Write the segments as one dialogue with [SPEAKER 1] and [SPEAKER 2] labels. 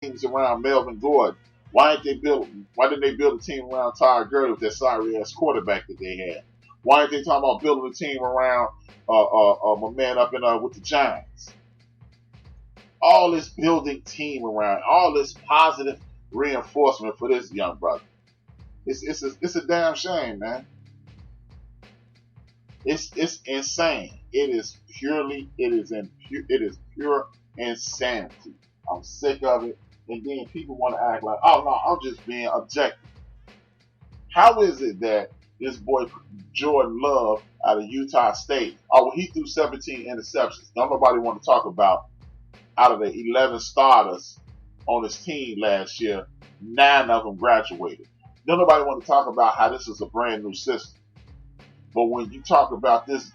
[SPEAKER 1] teams around Melvin Gordon? Why didn't they build a team around Todd Gurley with that sorry ass quarterback that they had? Why aren't they talking about building a team around my man up in with the Giants? All this building team around, all this positive reinforcement for this young brother. It's a damn shame, man. It's insane. It is pure insanity. I'm sick of it. And then people want to act like, oh no, I'm just being objective. How is it that this boy Jordan Love out of Utah State, oh well, he threw 17 interceptions. Don't nobody want to talk about out of the 11 starters on his team last year, 9 of them graduated. Don't nobody want to talk about how this is a brand new system. But when you talk about this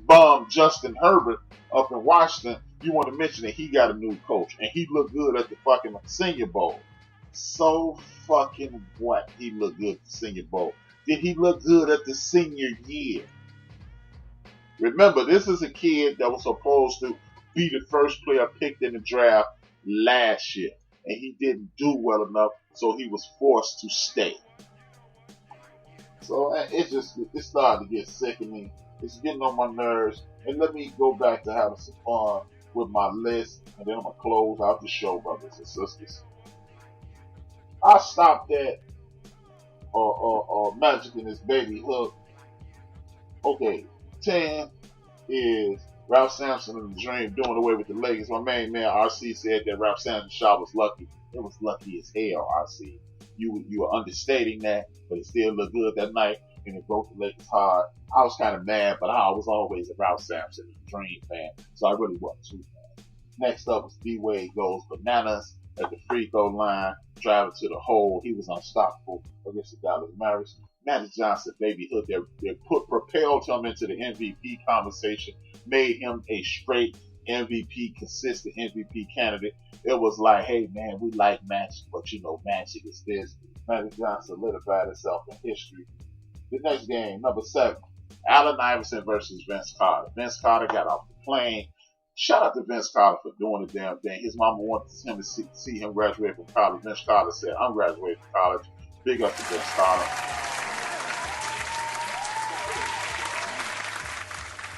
[SPEAKER 1] bum Justin Herbert up in Washington, you want to mention that he got a new coach and he looked good at the fucking Senior Bowl. So fucking what? He looked good at the Senior Bowl. Did he look good at the senior year? Remember, this is a kid that was supposed to be the first player picked in the draft last year, and he didn't do well enough, so he was forced to stay. So it's starting to get sickening. It's getting on my nerves. And let me go back to having some fun with my list, and then I'm gonna close out the show, brothers and sisters. I stopped at Magic in his baby hook. Okay, 10 is Ralph Sampson and the Dream doing away with the Lakers. My main man RC said that Ralph Sampson's shot was lucky. It was lucky as hell, RC. You were understating that, but it still looked good that night, and it broke the Lakers hard. I was kind of mad, but I was always a Ralph Sampson and the Dream fan, so I really wasn't too mad. Next up was D-Wade goes bananas at the free throw line, driving to the hole. He was unstoppable against the Dallas Mavericks. Magic Johnson, baby hood, propelled him into the MVP conversation, made him a straight MVP, consistent MVP candidate. It was like, hey man, we like Magic, but you know, Magic is this. Magic Johnson solidified itself in history. The next game, number 7, Allen Iverson versus Vince Carter. Vince Carter got off the plane. Shout out to Vince Carter for doing the damn thing. His mama wanted him to see him graduate from college. Vince Carter said, I'm graduating from college. Big up to Vince Carter.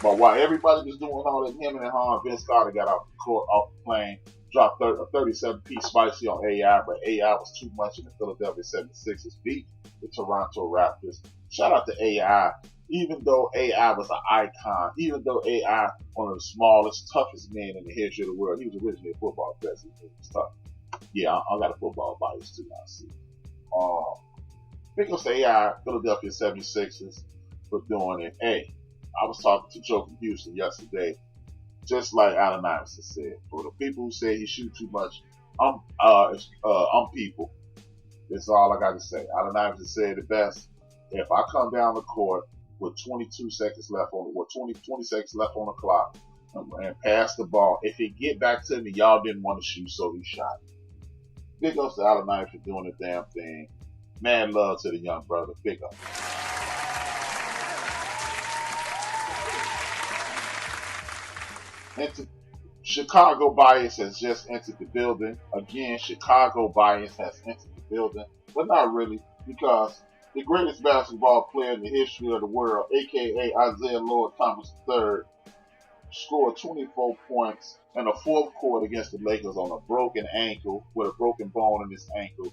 [SPEAKER 1] But while everybody was doing all that hemming and hawing, Vince Carter got off the plane, dropped a 37-piece spicy on AI, but AI was too much, and the Philadelphia 76ers beat the Toronto Raptors. Shout out to AI. Even though AI was an icon, even though AI one of the smallest, toughest men in the history of the world, he was originally a football player. He was tough. Yeah, I got a football bias too. I see. Big ups to AI, Philadelphia 76ers for doing it. Hey, I was talking to Joe from Houston yesterday, just like Allen Iverson said. For the people who say he shoot too much, I'm people. That's all I got to say. Allen Iverson said it best. If I come down the court with 22 seconds left on, 20 seconds left on the clock, and pass the ball, if it get back to me, y'all didn't want to shoot, so he shot. Big ups to Allen Iverson for doing the damn thing. Man, love to the young brother. Big up. Chicago bias has just entered the building. Again, Chicago bias has entered the building, but not really, because the greatest basketball player in the history of the world, aka Isaiah Lord Thomas III, scored 24 points in the fourth quarter against the Lakers on a broken ankle, with a broken bone in his ankle.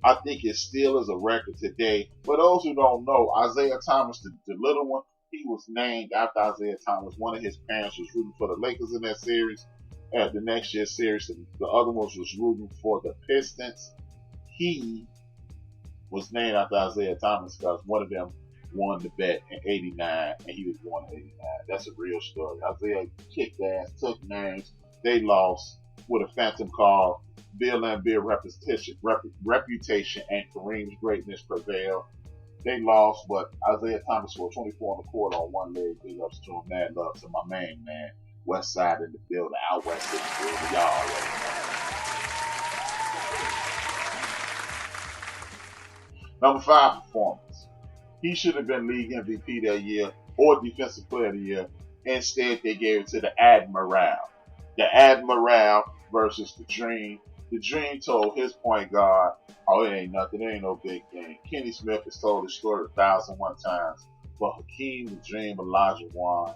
[SPEAKER 1] I think it still is a record today. For those who don't know, Isaiah Thomas, the little one, he was named after Isaiah Thomas. One of his parents was rooting for the Lakers in that series. At the next year's series, the other one was rooting for the Pistons. He was named after Isaiah Thomas because one of them won the bet in '89, and he was born in '89. That's a real story. Isaiah kicked ass, took names. They lost with a phantom call. Bill and Bill reputation, and Kareem's greatness prevailed. They lost, but Isaiah Thomas scored 24 on the court on one leg. Big ups to him. Mad love to my main man. West Side in the building, out West in the building. Y'all already know. Number 5, performance. He should have been league MVP that year or defensive player of the year. Instead, they gave it to the Admiral. The Admiral versus the Dream. The Dream told his point guard, "Oh, it ain't nothing. It ain't no big thing." Kenny Smith has told his story 1,001 times, but Hakeem the Dream Olajuwon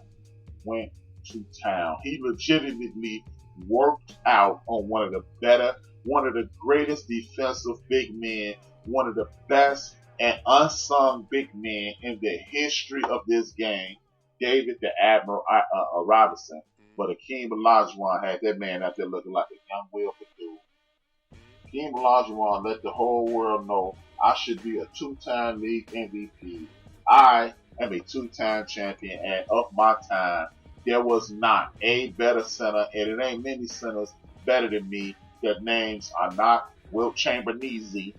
[SPEAKER 1] went to town. He legitimately worked out on one of the greatest defensive big men, one of the best and unsung big men in the history of this game, David the Admiral Robinson. But Hakeem Olajuwon had that man out there looking like a young Will Perdue. Hakeem Olajuwon let the whole world know I should be a two-time league MVP. I am a two-time champion, and of my time, there was not a better center, and it ain't many centers better than me. Their names are not Wilt Chamberlain,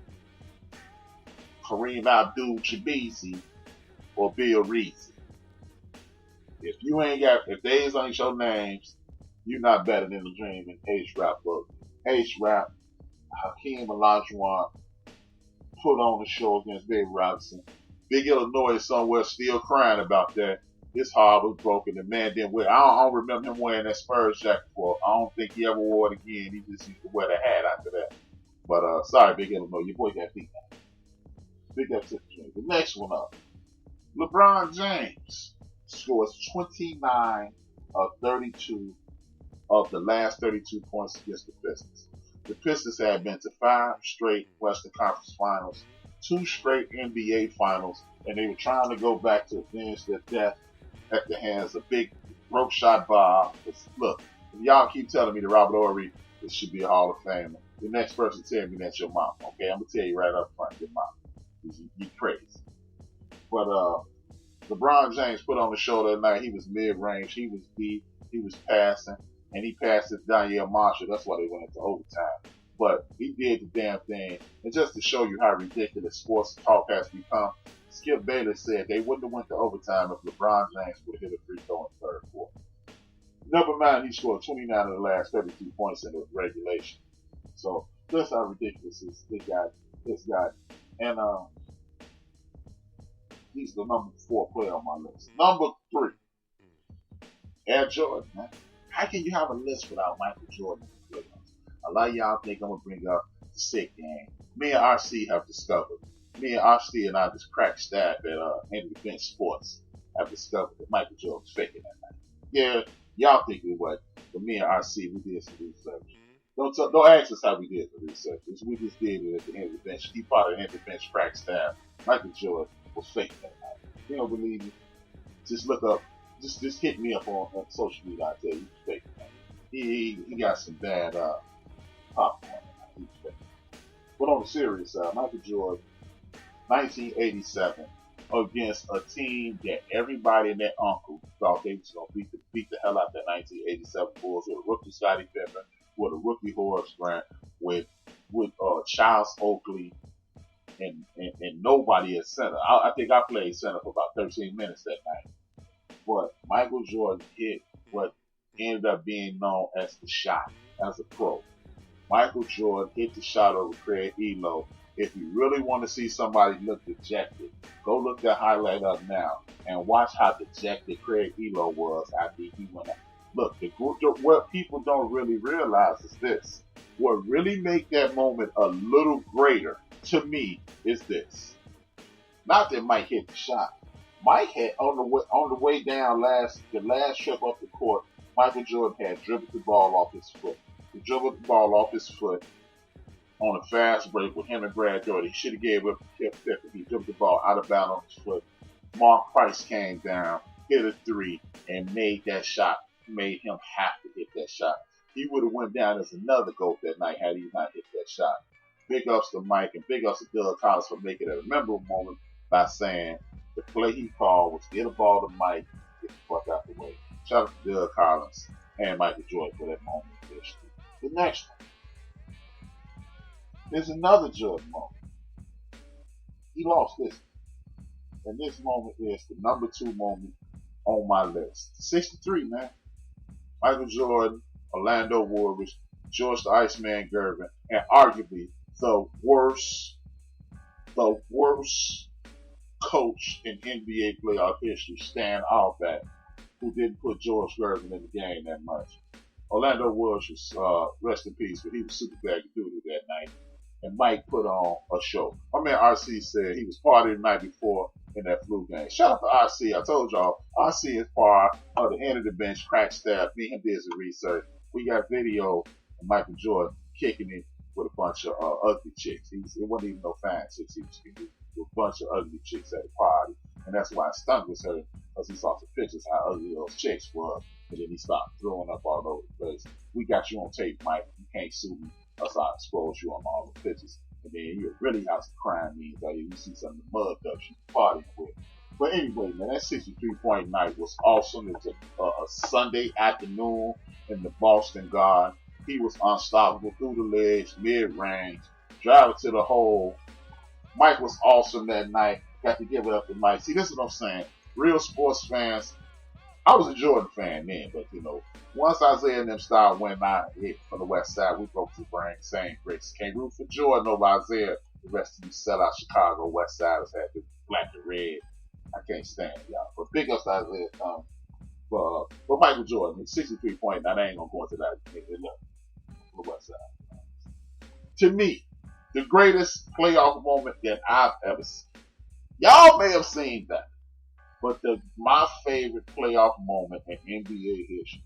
[SPEAKER 1] Kareem Abdul-Jabbar, or Bill Reese. If they ain't your names, you're not better than the Dream in HRap book. HRap, Hakeem Olajuwon put on the show against David Robinson. Big Illinois is somewhere still crying about that. His heart was broken. The man didn't wear. I don't remember him wearing that Spurs jacket for. I don't think he ever wore it again. He just used to wear the hat after that. But sorry, Big Illinois, your boy got beat now. Big up to the Dream. The next one up, LeBron James scores 29 of 32 of the last 32 points against the Pistons. The Pistons had been to 5 straight Western Conference Finals, 2 straight NBA Finals, and they were trying to go back to avenge their death at the hands of big broke shot Bob. Look, if y'all keep telling me that Robert Horry should be a Hall of Famer, the next person tell me that's your mom. Okay, I'm gonna tell you right up front, your mom. You crazy. But LeBron James put on the show that night. He was mid-range, he was deep, he was passing, and he passed it Danielle Marshall. That's why they went into overtime. But he did the damn thing. And just to show you how ridiculous sports talk has become, Skip Bayless said they wouldn't have went to overtime if LeBron James would have hit a free throw in the third quarter. Never mind, he scored 29 of the last 32 points in the regulation. So that's how ridiculous this guy. And he's the number 4 player on my list. Number 3, Air Jordan, man. How can you have a list without Michael Jordan in the playoffs? A lot of y'all think I'm going to bring up the sick game. Me and RC have discovered. Me and RC and I just cracked stab at Independent Sports have discovered that Michael Jordan was faking that night. Yeah, y'all think we was, but me and RC, we did some research. Don't ask us how we did the research. We just did it at the end of the bench. He part of the end of the bench crack stab. Michael Jordan was faking that night. If you don't believe me, just look up. Just hit me up on social media. I tell you, he's faking that. He got some bad popcorn. He's faking. But on the serious side, Michael Jordan, 1987, against a team that everybody and their uncle thought they was going to beat the hell out of that 1987 Bulls with a rookie Scottie Pippen, with a rookie Horace Grant, with Charles Oakley, and nobody at center. I think I played center for about 13 minutes that night. But Michael Jordan hit what ended up being known as the shot as a pro. Michael Jordan hit the shot over Craig Elo. If you really want to see somebody look dejected, go look that highlight up now and watch how dejected Craig Elo was after he went out. Look, what people don't really realize is this. What really make that moment a little greater to me is this. Not that Mike hit the shot. Mike had on the way down the last trip up the court, Michael Jordan had dribbled the ball off his foot. He dribbled the ball off his foot on a fast break with him and Brad Daugherty. He should have gave up the tip. He dribbled the ball out of bounds on his foot. Mark Price came down, hit a 3, and made that shot. Made him have to hit that shot. He would have went down as another GOAT that night had he not hit that shot. Big ups to Mike and big ups to Doug Collins for making it a memorable moment by saying the play he called was get a ball to Mike, get the fuck out the way. Shout out to Doug Collins and Michael Jordan for that moment in history. The next one is another Jordan moment. He lost this one. And this moment is the number 2 moment on my list. 63, man. Michael Jordan, Orlando Warriors, George the Iceman Gervin, and arguably the worst coach in NBA playoff history, Stan Alback, who didn't put George Gervin in the game that much. Orlando Woods was rest in peace, but he was super bad to do that night. And Mike put on a show. My man RC said he was partying the night before in that flu game. Shout out to RC. I told y'all, RC is part of the end of the bench crack staff. Me and him did some research. We got video of Michael Jordan kicking it with a bunch of ugly chicks. It wasn't even no fine chicks. He was kicking with a bunch of ugly chicks at the party. And that's why his stomach was hurt, because he saw some pictures how ugly those chicks were. And then he stopped throwing up all over the place. We got you on tape, Mike. You can't sue me. That's how I expose you on all the pictures. And then you're really out of crime means that you see some of the mud ducks you partying with. But anyway, man, that 63-point night was awesome. It was a Sunday afternoon in the Boston Garden. He was unstoppable through the legs, mid-range, driving to the hole. Mike was awesome that night. Got to give it up to Mike. See, this is what I'm saying. Real sports fans. I was a Jordan fan then, but once Isaiah and them started winning out hit from the West Side, we broke the same bricks. Can't root for Jordan over Isaiah. The rest of you sell out Chicago West Siders had the black and red. I can't stand it, y'all. But big ups to Isaiah Thomas. But Michael Jordan, 63 point. Now, I ain't gonna go into that. The West Side. To me, the greatest playoff moment that I've ever seen. Y'all may have seen that. But my favorite playoff moment in NBA history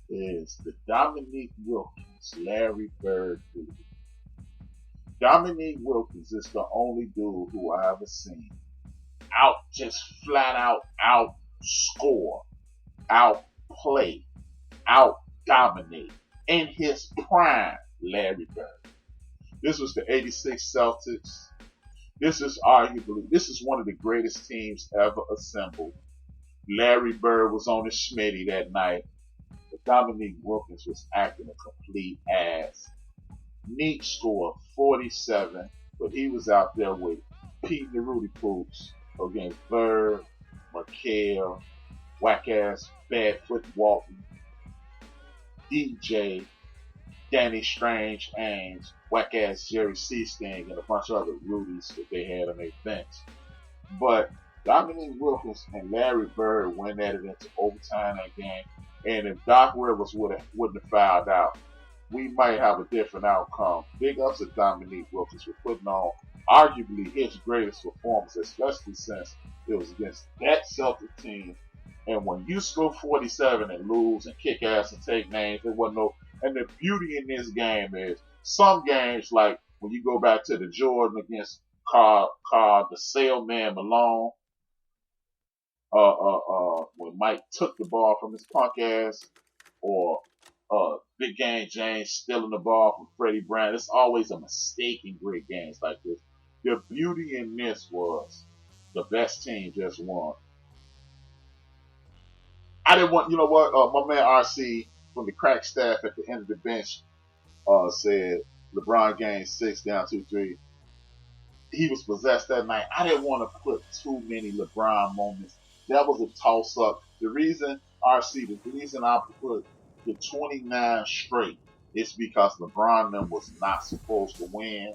[SPEAKER 1] is the Dominique Wilkins, Larry Bird dude. Dominique Wilkins is the only dude who I ever seen just flat out score, out play, out dominate in his prime. Larry Bird. This was the '86 Celtics. This is one of the greatest teams ever assembled. Larry Bird was on his Schmitty that night. But Dominique Wilkins was acting a complete ass. Neat scored 47, but he was out there with Pete the Rudy Poops against Bird, McHale, whack-ass Badfoot Walton, DJ, Danny Strange, Ainge, whack-ass Jerry Seasting, and a bunch of other Rudies that they had on their bench. But Dominique Wilkins and Larry Bird went at it into overtime that game. And if Doc Rivers wouldn't have fouled out, we might have a different outcome. Big ups to Dominique Wilkins for putting on arguably his greatest performance, especially since it was against that Celtic team. And when you score 47 and lose and kick ass and take names, there wasn't no. And the beauty in this game is some games, like when you go back to the Jordan against the Sailman Malone, when Mike took the ball from his punk ass, or Big Game James stealing the ball from Freddie Brown. It's always a mistake in great games like this. The beauty in this was the best team just won. I didn't want, my man RC from the crack staff at the end of the bench said LeBron game 6 down 2-3. He was possessed that night. I didn't want to put too many LeBron moments. That was a toss up. The reason I put the 29 straight is because LeBron them was not supposed to win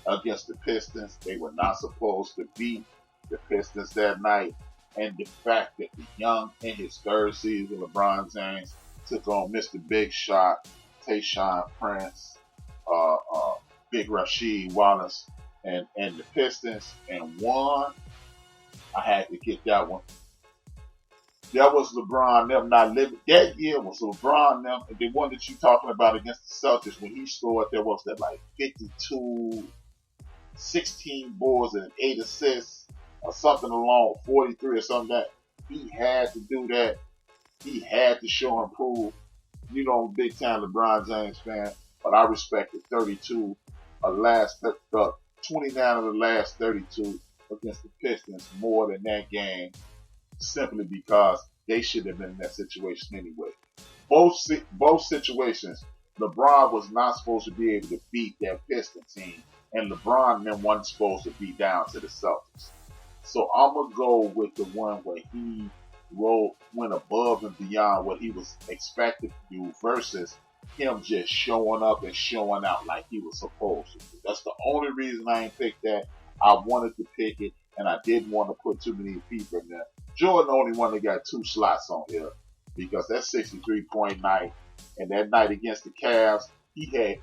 [SPEAKER 1] against the Pistons. They were not supposed to beat the Pistons that night. And the fact that the young, in his third season, LeBron James took on Mr. Big Shot, Tayshaun Prince, Big Rasheed Wallace, and the Pistons, and won. I had to get that one. That was LeBron them not living. That year was LeBron them. And the one that you talking about against the Celtics, when he scored, there was that like 52, 16 boards and 8 assists, or something along 43 or something that he had to do that. He had to show and prove. I'm a big time LeBron James fan, but I respect the 29 of the last 32 against the Pistons more than that game, simply because they should have been in that situation anyway. Both situations, LeBron was not supposed to be able to beat that Piston team, and LeBron then wasn't supposed to be down to the Celtics. So I'm going to go with the one where he went above and beyond what he was expected to do versus him just showing up and showing out like he was supposed to do. That's the only reason I ain't picked that. I wanted to pick it, and I didn't want to put too many people in there. Jordan the only one that got 2 slots on here. because that 63-point night and that night against the Cavs, he had